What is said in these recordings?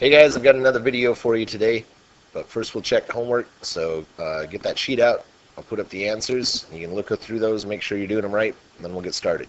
Hey guys, I've got another video for you today, but first we'll check homework, so get that sheet out. I'll put up the answers. You can look through those, make sure you're doing them right, and then we'll get started.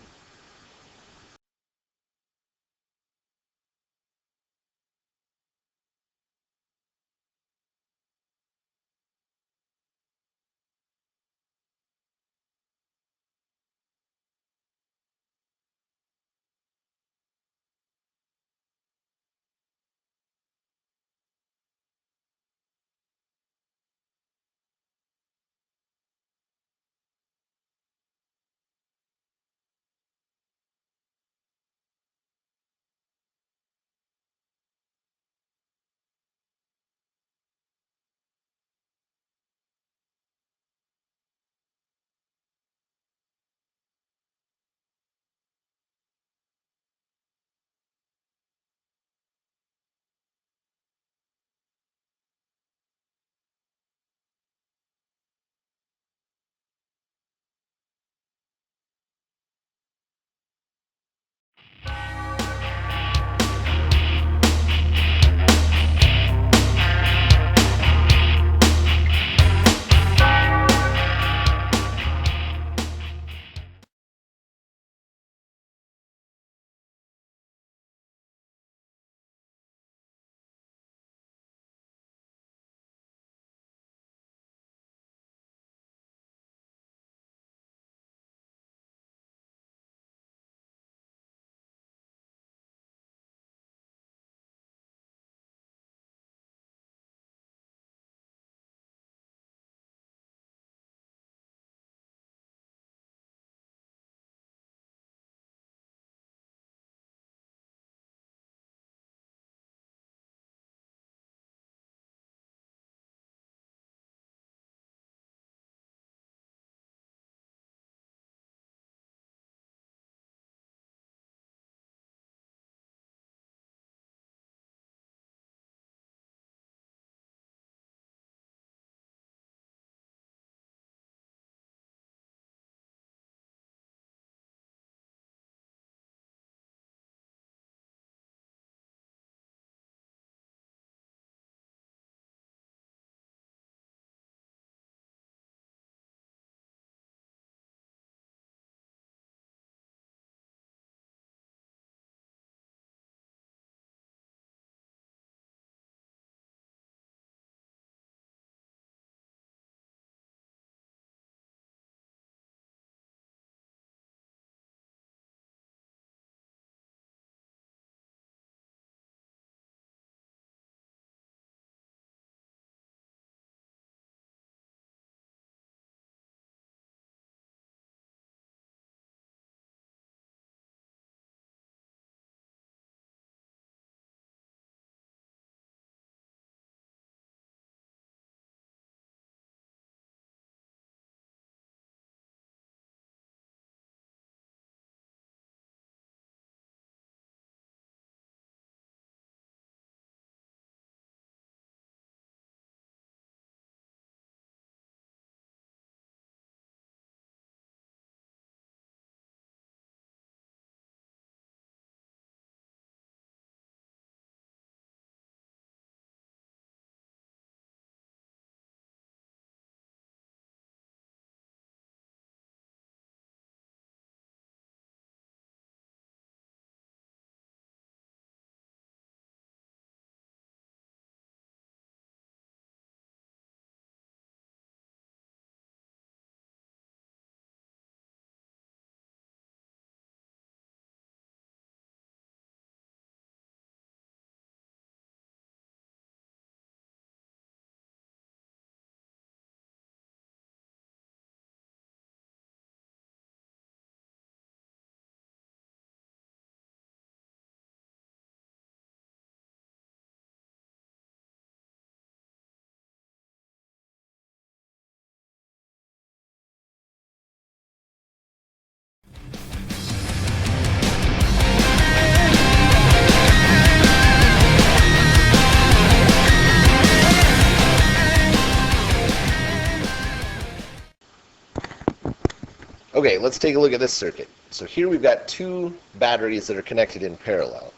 Okay, let's take a look at this circuit. So here we've got two batteries that are connected in parallel.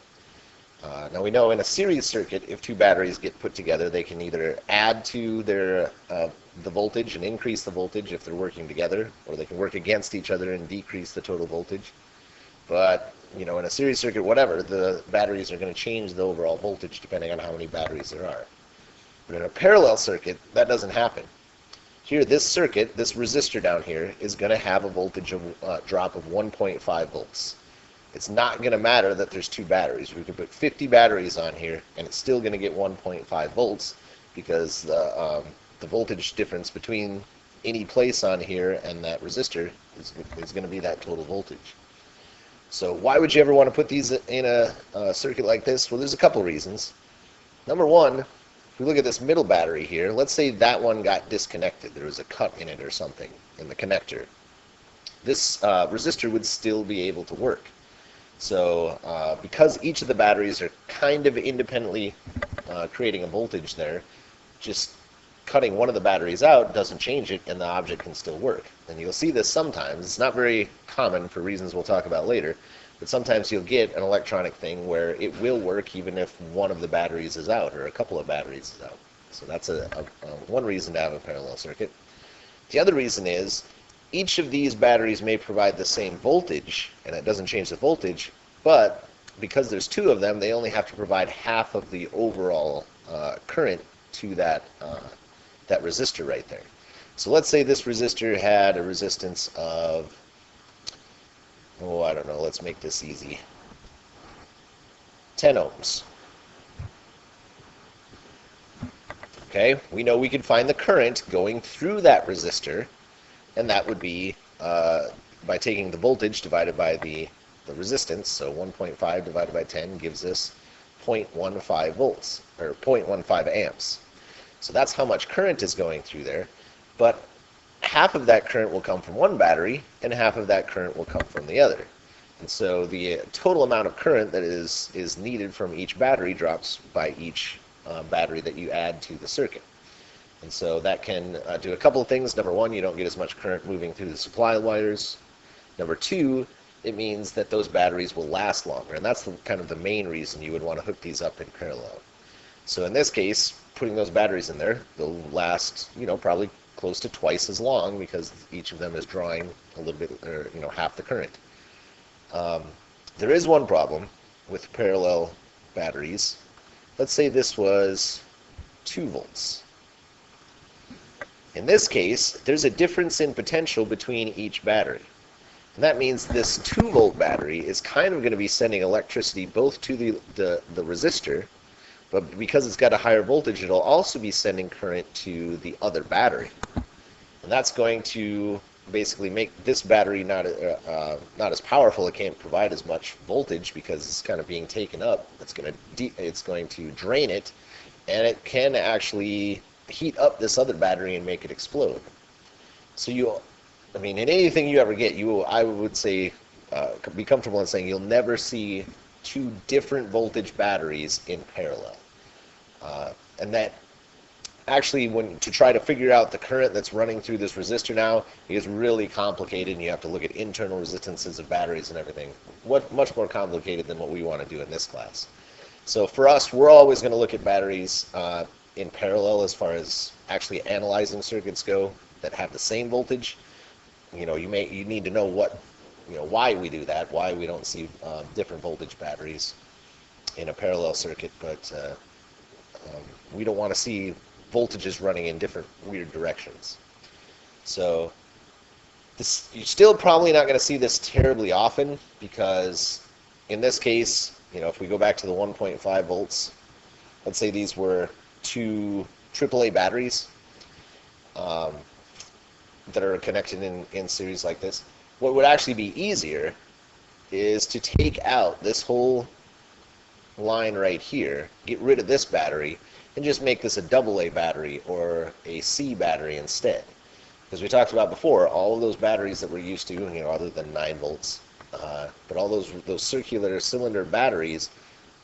Now we know in a series circuit, if two batteries get put together, they can either add to their the voltage and increase the voltage if they're working together, or they can work against each other and decrease the total voltage. But in a series circuit, whatever, the batteries are going to change the overall voltage depending on how many batteries there are. But in a parallel circuit, that doesn't happen. Here, this circuit, this resistor down here, is going to have a voltage drop of 1.5 volts. It's not going to matter that there's two batteries. We could put 50 batteries on here, and it's still going to get 1.5 volts because the voltage difference between any place on here and that resistor is going to be that total voltage. So why would you ever want to put these in a circuit like this? Well, there's a couple reasons. Number one, if we look at this middle battery here, let's say that one got disconnected. There was a cut in it or something in the connector. This resistor would still be able to work. So because each of the batteries are kind of independently creating a voltage there, just cutting one of the batteries out doesn't change it, and the object can still work. And you'll see this sometimes. It's not very common for reasons we'll talk about later, but sometimes you'll get an electronic thing where it will work even if one of the batteries is out or a couple of batteries is out. So that's one reason to have a parallel circuit. The other reason is each of these batteries may provide the same voltage, and it doesn't change the voltage, but because there's two of them, they only have to provide half of the overall current to that resistor right there. So let's say this resistor had a resistance of, I don't know, let's make this easy, 10 ohms. Okay, we know we can find the current going through that resistor, and that would be by taking the voltage divided by the resistance. So 1.5 divided by 10 gives us 0.15 volts, or 0.15 amps. So that's how much current is going through there. But half of that current will come from one battery, and half of that current will come from the other. And so the total amount of current that is needed from each battery drops by each battery that you add to the circuit. And so that can do a couple of things. Number one, you don't get as much current moving through the supply wires. Number two, it means that those batteries will last longer. And that's kind of the main reason you would want to hook these up in parallel. So in this case, putting those batteries in there, they'll last, probably close to twice as long because each of them is drawing a little bit, or half the current. There is one problem with parallel batteries. Let's say this was 2 volts. In this case, there's a difference in potential between each battery. And that means this 2-volt battery is kind of going to be sending electricity both to the resistor, but because it's got a higher voltage, it'll also be sending current to the other battery. And that's going to basically make this battery not as powerful. It can't provide as much voltage because it's kind of being taken up. It's going to drain it, and it can actually heat up this other battery and make it explode. So in anything you ever get, I would say, be comfortable in saying you'll never see two different voltage batteries in parallel. And that actually, to try to figure out the current that's running through this resistor now is really complicated, and you have to look at internal resistances of batteries and everything. Much more complicated than what we want to do in this class. So for us, we're always going to look at batteries in parallel as far as actually analyzing circuits go that have the same voltage. You need to know why we do that, why we don't see different voltage batteries in a parallel circuit, but we don't want to see voltages running in different weird directions. So you're still probably not going to see this terribly often because in this case, if we go back to the 1.5 volts, let's say these were 2 AAA batteries that are connected in series like this. What would actually be easier is to take out this whole line right here, get rid of this battery, and just make this a AA battery or a C battery instead. Because we talked about before, all of those batteries that we're used to, other than 9 volts, but all those circular cylinder batteries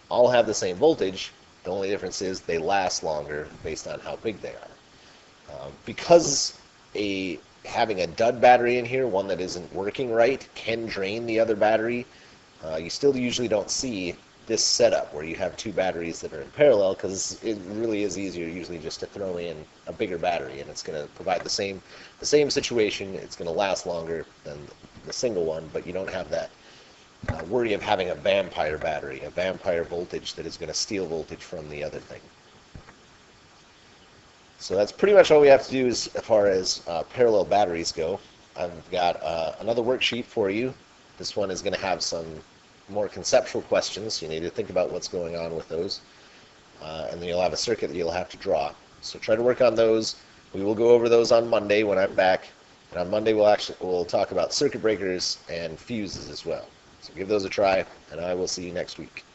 all have the same voltage. The only difference is they last longer based on how big they are. Because having a dud battery in here, one that isn't working right, can drain the other battery, you still usually don't see this setup where you have two batteries that are in parallel, because it really is easier usually just to throw in a bigger battery, and it's going to provide the same situation. It's going to last longer than the single one, but you don't have that worry of having a vampire battery, a vampire voltage that is going to steal voltage from the other thing. So that's pretty much all we have to do as far as parallel batteries go. I've got another worksheet for you. This one is going to have some more conceptual questions. You need to think about what's going on with those. And then you'll have a circuit that you'll have to draw. So try to work on those. We will go over those on Monday when I'm back. And on Monday we'll talk about circuit breakers and fuses as well. So give those a try, and I will see you next week.